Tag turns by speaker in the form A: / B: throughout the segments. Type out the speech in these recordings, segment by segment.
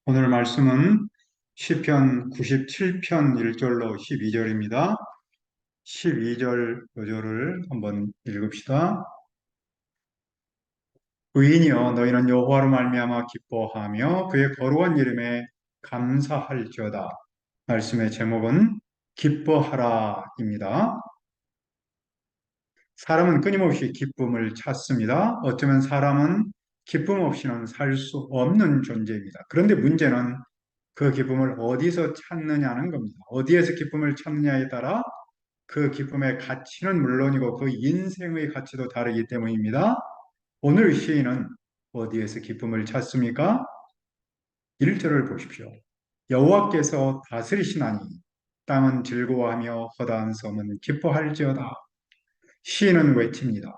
A: 오늘 말씀은 시편 97편 1절로 12절입니다. 12절 요절을 한번 읽읍시다. 의인이여 너희는 여호와로 말미암아 기뻐하며 그의 거룩한 이름에 감사할지어다. 말씀의 제목은 기뻐하라입니다. 사람은 끊임없이 기쁨을 찾습니다. 어쩌면 사람은 기쁨 없이는 살 수 없는 존재입니다. 그런데 문제는 그 기쁨을 어디서 찾느냐는 겁니다. 어디에서 기쁨을 찾느냐에 따라 그 기쁨의 가치는 물론이고 그 인생의 가치도 다르기 때문입니다. 오늘 시인은 어디에서 기쁨을 찾습니까? 1절을 보십시오. 여호와께서 다스리시나니 땅은 즐거워하며 허다한 섬은 기뻐할지어다. 시인은 외칩니다.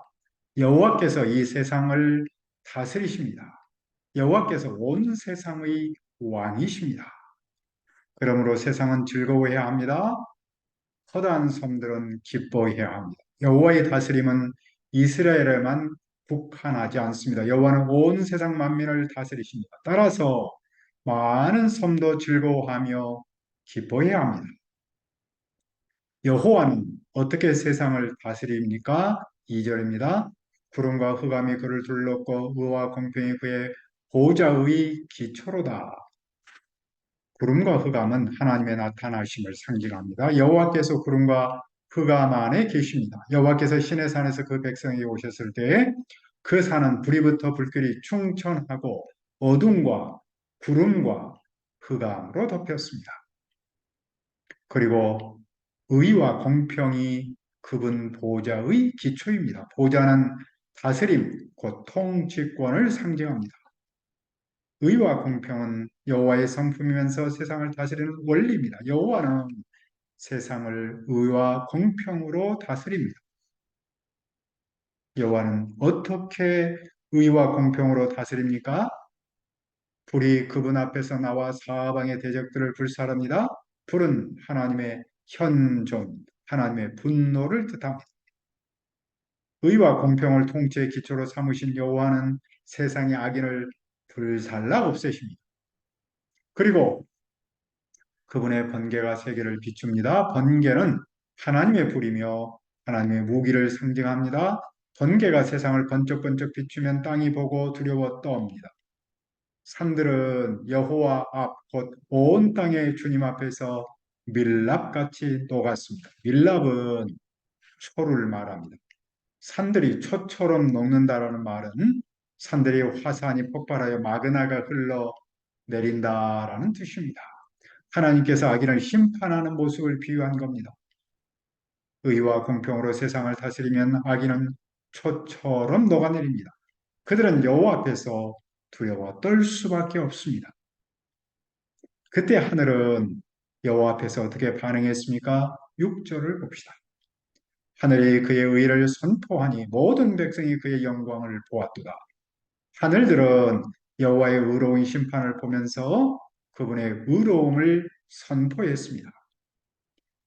A: 여호와께서 이 세상을 다스리십니다. 여호와께서 온 세상의 왕이십니다. 그러므로 세상은 즐거워해야 합니다. 허다한 섬들은 기뻐해야 합니다. 여호와의 다스림은 이스라엘에만 국한하지 않습니다. 여호와는 온 세상 만민을 다스리십니다. 따라서 많은 섬도 즐거워하며 기뻐해야 합니다. 여호와는 어떻게 세상을 다스립니까? 2절입니다. 구름과 흑암이 그를 둘렀고 의와 공평이 그의 보좌의 기초로다. 구름과 흑암은 하나님의 나타나심을 상징합니다. 여호와께서 구름과 흑암 안에 계십니다. 여호와께서 시내 산에서 그 백성에게 오셨을 때 그 산은 불이부터 불길이 충천하고 어둠과 구름과 흑암으로 덮였습니다. 그리고 의와 공평이 그분 보좌의 기초입니다. 보좌는 다스림, 곧 통치권을 상징합니다. 의와 공평은 여호와의 성품이면서 세상을 다스리는 원리입니다. 여호와는 세상을 의와 공평으로 다스립니다. 여호와는 어떻게 의와 공평으로 다스립니까? 불이 그분 앞에서 나와 사방의 대적들을 불사릅니다. 불은 하나님의 현존, 하나님의 분노를 뜻합니다. 의와 공평을 통치의 기초로 삼으신 여호와는 세상의 악인을 불살라 없애십니다. 그리고 그분의 번개가 세계를 비춥니다. 번개는 하나님의 불이며 하나님의 무기를 상징합니다. 번개가 세상을 번쩍번쩍 비추면 땅이 보고 두려워 떠옵니다. 산들은 여호와 앞, 곧 온 땅의 주님 앞에서 밀랍같이 녹았습니다. 밀랍은 초를 말합니다. 산들이 초처럼 녹는다라는 말은 산들이 화산이 폭발하여 마그나가 흘러 내린다라는 뜻입니다. 하나님께서 악인을 심판하는 모습을 비유한 겁니다. 의와 공평으로 세상을 다스리면 악인은 초처럼 녹아내립니다. 그들은 여호와 앞에서 두려워 떨 수밖에 없습니다. 그때 하늘은 여호와 앞에서 어떻게 반응했습니까? 6절을 봅시다. 하늘이 그의 의를 선포하니 모든 백성이 그의 영광을 보았도다. 하늘들은 여호와의 의로운 심판을 보면서 그분의 의로움을 선포했습니다.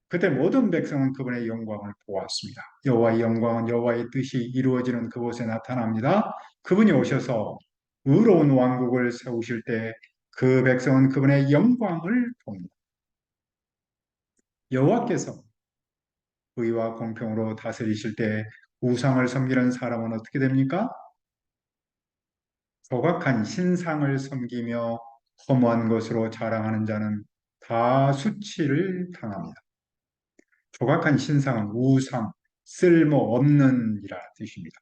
A: 그때 모든 백성은 그분의 영광을 보았습니다. 여호와의 영광은 여호와의 뜻이 이루어지는 그곳에 나타납니다. 그분이 오셔서 의로운 왕국을 세우실 때 그 백성은 그분의 영광을 봅니다. 여호와께서 의와 공평으로 다스리실 때 우상을 섬기는 사람은 어떻게 됩니까? 조각한 신상을 섬기며 허무한 것으로 자랑하는 자는 다 수치를 당합니다. 조각한 신상은 우상, 쓸모없는 이라 뜻입니다.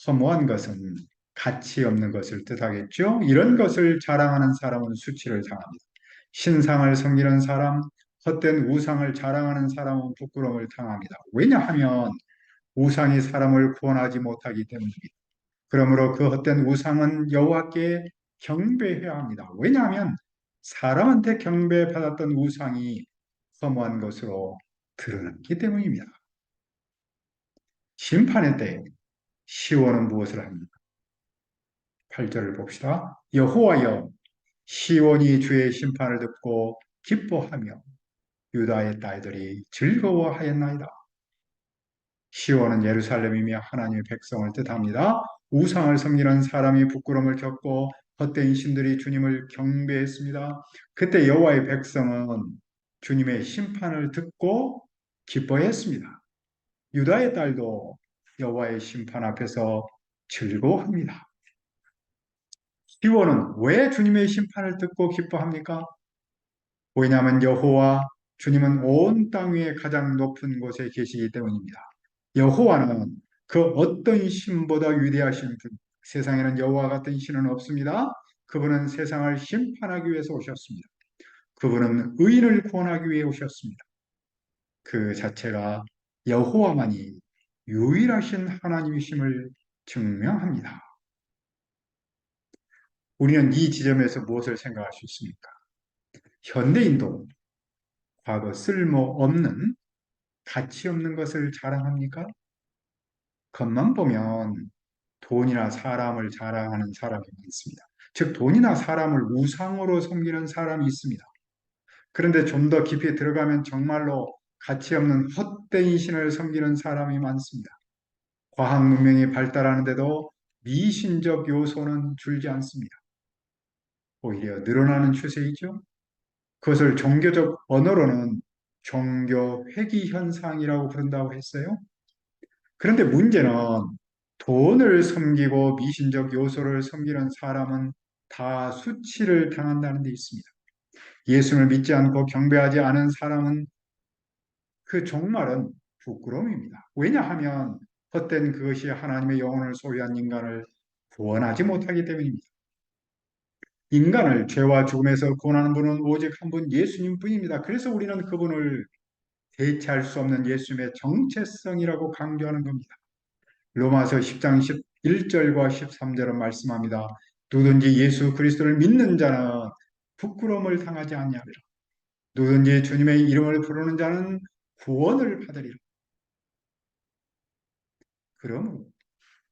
A: 허무한 것은 가치 없는 것을 뜻하겠죠. 이런 것을 자랑하는 사람은 수치를 당합니다. 신상을 섬기는 사람, 헛된 우상을 자랑하는 사람은 부끄러움을 당합니다. 왜냐하면 우상이 사람을 구원하지 못하기 때문입니다. 그러므로 그 헛된 우상은 여호와께 경배해야 합니다. 왜냐하면 사람한테 경배받았던 우상이 허무한 것으로 드러났기 때문입니다. 심판의 때 시온은 무엇을 합니까? 8절을 봅시다. 여호와여 시온이 주의 심판을 듣고 기뻐하며 유다의 딸들이 즐거워하였나이다. 시온은 예루살렘이며 하나님의 백성을 뜻합니다. 우상을 섬기는 사람이 부끄러움을 겪고 헛된 신들이 주님을 경배했습니다. 그때 여호와의 백성은 주님의 심판을 듣고 기뻐했습니다. 유다의 딸도 여호와의 심판 앞에서 즐거워합니다. 시온은 왜 주님의 심판을 듣고 기뻐합니까? 왜냐하면 여호와 주님은 온 땅 위에 가장 높은 곳에 계시기 때문입니다. 여호와는 그 어떤 신보다 위대하신 분, 세상에는 여호와 같은 신은 없습니다. 그분은 세상을 심판하기 위해서 오셨습니다. 그분은 의인을 구원하기 위해 오셨습니다. 그 자체가 여호와만이 유일하신 하나님이심을 증명합니다. 우리는 이 지점에서 무엇을 생각할 수 있습니까? 현대인도 과거 쓸모없는 가치 없는 것을 자랑합니까? 겉만 보면 돈이나 사람을 자랑하는 사람이 많습니다. 즉, 돈이나 사람을 우상으로 섬기는 사람이 있습니다. 그런데 좀 더 깊이 들어가면 정말로 가치 없는 헛된 신을 섬기는 사람이 많습니다. 과학 문명이 발달하는데도 미신적 요소는 줄지 않습니다. 오히려 늘어나는 추세이죠. 그것을 종교적 언어로는 종교 회귀 현상이라고 부른다고 했어요. 그런데 문제는 돈을 섬기고 미신적 요소를 섬기는 사람은 다 수치를 당한다는 데 있습니다. 예수를 믿지 않고 경배하지 않은 사람은 그 종말은 부끄러움입니다. 왜냐하면 헛된 그것이 하나님의 영혼을 소유한 인간을 구원하지 못하기 때문입니다. 인간을 죄와 죽음에서 구원하는 분은 오직 한 분 예수님 뿐입니다. 그래서 우리는 그분을 대체할 수 없는 예수님의 정체성이라고 강조하는 겁니다. 로마서 10장 11절과 13절은 말씀합니다. 누구든지 예수 그리스도를 믿는 자는 부끄러움을 당하지 아니하리라. 누구든지 주님의 이름을 부르는 자는 구원을 받으리라. 그러므로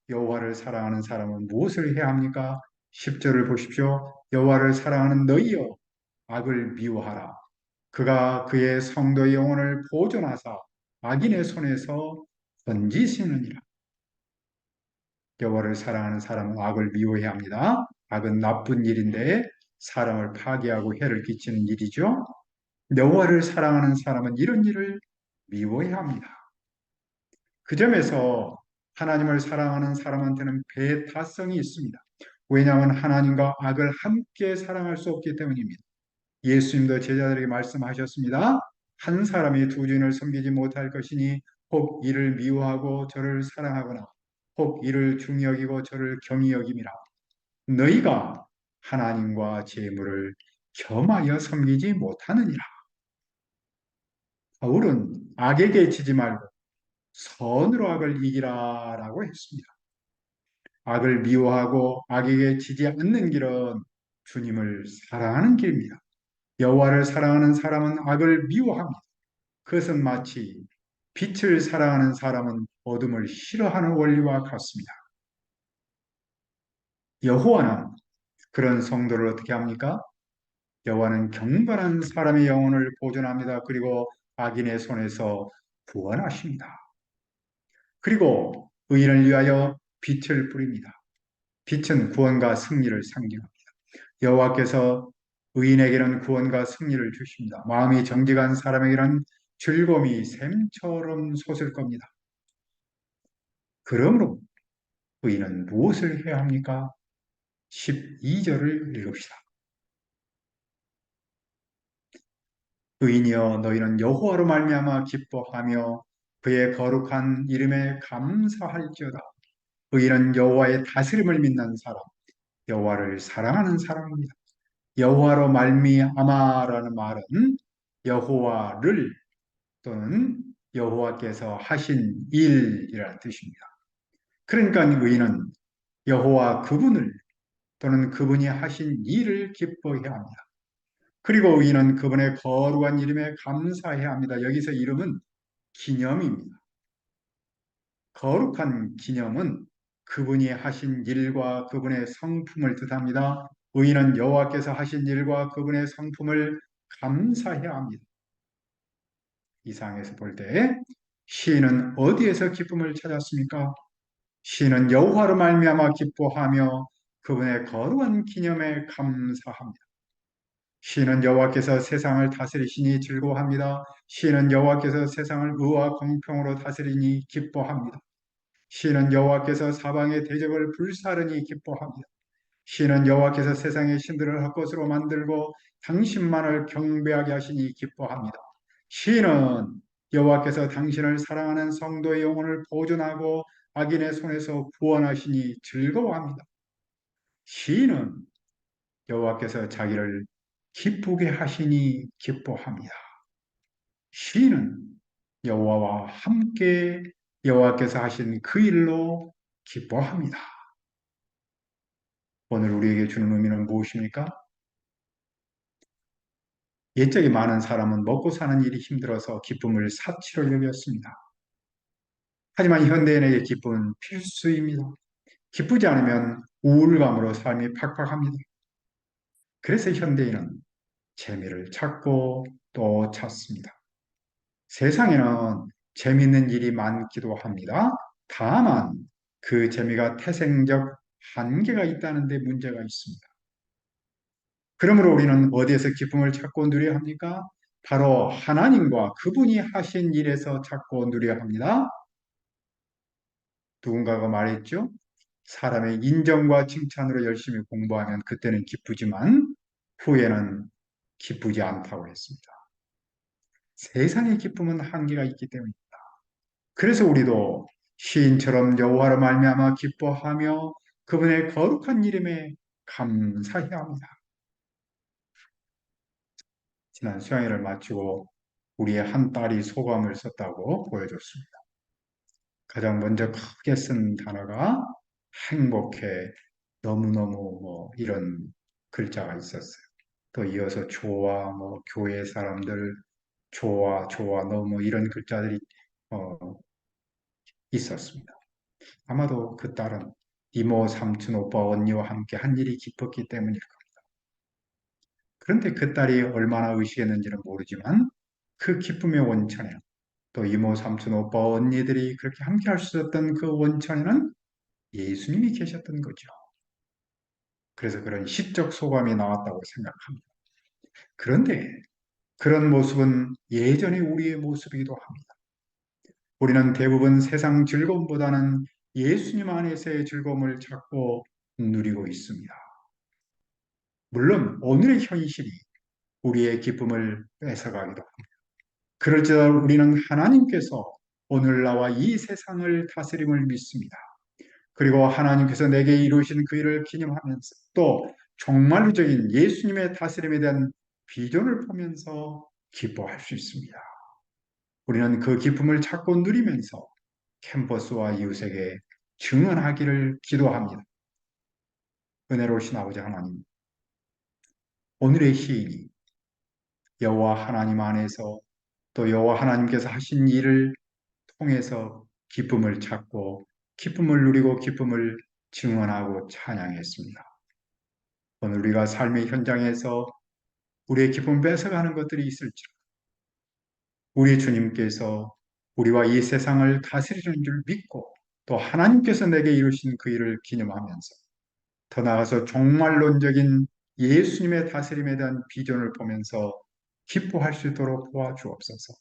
A: 여호와를 사랑하는 사람은 무엇을 해야 합니까? 10절을 보십시오. 여호와를 사랑하는 너희여 악을 미워하라. 그가 그의 성도의 영혼을 보존하사 악인의 손에서 건지시느니라. 여호와를 사랑하는 사람은 악을 미워해야 합니다. 악은 나쁜 일인데 사람을 파괴하고 해를 끼치는 일이죠. 여호와를 사랑하는 사람은 이런 일을 미워해야 합니다. 그 점에서 하나님을 사랑하는 사람한테는 배타성이 있습니다. 왜냐하면 하나님과 악을 함께 사랑할 수 없기 때문입니다. 예수님도 제자들에게 말씀하셨습니다. 한 사람이 두 주인을 섬기지 못할 것이니 혹 이를 미워하고 저를 사랑하거나 혹 이를 중히 여기고 저를 경히 여김이라. 너희가 하나님과 재물을 겸하여 섬기지 못하느니라. 바울은 악에게 지지 말고 선으로 악을 이기라라고 했습니다. 악을 미워하고 악에게 지지 않는 길은 주님을 사랑하는 길입니다. 여호와를 사랑하는 사람은 악을 미워합니다. 그것은 마치 빛을 사랑하는 사람은 어둠을 싫어하는 원리와 같습니다. 여호와는 그런 성도를 어떻게 합니까? 여호와는 경건한 사람의 영혼을 보존합니다. 그리고 악인의 손에서 구원하십니다. 그리고 의인을 위하여 빛을 뿌립니다. 빛은 구원과 승리를 상징합니다. 여호와께서 의인에게는 구원과 승리를 주십니다. 마음이 정직한 사람에게는 즐거움이 샘처럼 솟을 겁니다. 그러므로 의인은 무엇을 해야 합니까? 12절을 읽읍시다. 의인이여 너희는 여호와로 말미암아 기뻐하며 그의 거룩한 이름에 감사할지어다. 의인은 여호와의 다스림을 믿는 사람, 여호와를 사랑하는 사람입니다. 여호와로 말미암아라는 말은 여호와를 또는 여호와께서 하신 일이라는 뜻입니다. 그러니까 의인은 여호와 그분을 또는 그분이 하신 일을 기뻐해야 합니다. 그리고 의인은 그분의 거룩한 이름에 감사해야 합니다. 여기서 이름은 기념입니다. 거룩한 기념은 그분이 하신 일과 그분의 성품을 뜻합니다. 의인은 여호와께서 하신 일과 그분의 성품을 감사해야 합니다. 이상에서 볼 때 시인은 어디에서 기쁨을 찾았습니까? 시인은 여호와로 말미암아 기뻐하며 그분의 거룩한 기념에 감사합니다. 시인은 여호와께서 세상을 다스리시니 즐거워합니다. 시인은 여호와께서 세상을 의와 공평으로 다스리니 기뻐합니다. 시인은 여호와께서 사방의 대적을 불사르니 기뻐합니다. 시인은 여호와께서 세상의 신들을 헛것으로 만들고 당신만을 경배하게 하시니 기뻐합니다. 시인은 여호와께서 당신을 사랑하는 성도의 영혼을 보존하고 악인의 손에서 구원하시니 즐거워합니다. 시인은 여호와께서 자기를 기쁘게 하시니 기뻐합니다. 시인은 여호와와 함께 여호와께서 하신 그 일로 기뻐합니다. 오늘 우리에게 주는 의미는 무엇입니까? 옛적에 많은 사람은 먹고 사는 일이 힘들어서 기쁨을 사치로 여겼습니다. 하지만 현대인에게 기쁨은 필수입니다. 기쁘지 않으면 우울감으로 삶이 팍팍합니다. 그래서 현대인은 재미를 찾고 또 찾습니다. 세상에는 재미있는 일이 많기도 합니다. 다만 그 재미가 태생적 한계가 있다는 데 문제가 있습니다. 그러므로 우리는 어디에서 기쁨을 찾고 누려야 합니까? 바로 하나님과 그분이 하신 일에서 찾고 누려야 합니다. 누군가가 말했죠. 사람의 인정과 칭찬으로 열심히 공부하면 그때는 기쁘지만 후에는 기쁘지 않다고 했습니다. 세상의 기쁨은 한계가 있기 때문입니다. 그래서 우리도 시인처럼 여호와로 말미암아 기뻐하며 그분의 거룩한 이름에 감사해야 합니다. 지난 수양회를 마치고 우리의 한 딸이 소감을 썼다고 보여줬습니다. 가장 먼저 크게 쓴 단어가 행복해, 너무너무 뭐 이런 글자가 있었어요. 또 이어서 좋아, 뭐 교회 사람들 좋아, 좋아, 너무 이런 글자들이 어, 있었습니다. 아마도 그 딸은 이모, 삼촌, 오빠, 언니와 함께 한 일이 기뻤기 때문일 겁니다. 그런데 그 딸이 얼마나 의식했는지는 모르지만 그 기쁨의 원천에 또 이모, 삼촌, 오빠, 언니들이 그렇게 함께 할 수 있었던 그 원천에는 예수님이 계셨던 거죠. 그래서 그런 시적 소감이 나왔다고 생각합니다. 그런데 그런 모습은 예전의 우리의 모습이기도 합니다. 우리는 대부분 세상 즐거움보다는 예수님 안에서의 즐거움을 찾고 누리고 있습니다. 물론 오늘의 현실이 우리의 기쁨을 뺏어가기도 합니다. 그럴지라도 우리는 하나님께서 오늘 나와 이 세상을 다스림을 믿습니다. 그리고 하나님께서 내게 이루신 그 일을 기념하면서 또 종말론적인 예수님의 다스림에 대한 비전을 보면서 기뻐할 수 있습니다. 우리는 그 기쁨을 찾고 누리면서 캠퍼스와 이웃에게 증언하기를 기도합니다. 은혜로우신 아버지 하나님, 오늘의 시인이 여호와 하나님 안에서 또 여호와 하나님께서 하신 일을 통해서 기쁨을 찾고 기쁨을 누리고 기쁨을 증언하고 찬양했습니다. 오늘 우리가 삶의 현장에서 우리의 기쁨을 뺏어가는 것들이 있을지라도 우리 주님께서 우리와 이 세상을 다스리는 줄 믿고 또 하나님께서 내게 이루신 그 일을 기념하면서 더 나아가서 종말론적인 예수님의 다스림에 대한 비전을 보면서 기뻐할 수 있도록 도와주옵소서.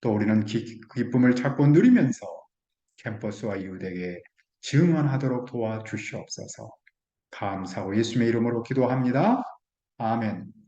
A: 또 우리는 기쁨을 찾고 누리면서 캠퍼스와 이웃에게 증언하도록 도와주시옵소서. 감사하고 예수님의 이름으로 기도합니다. 아멘.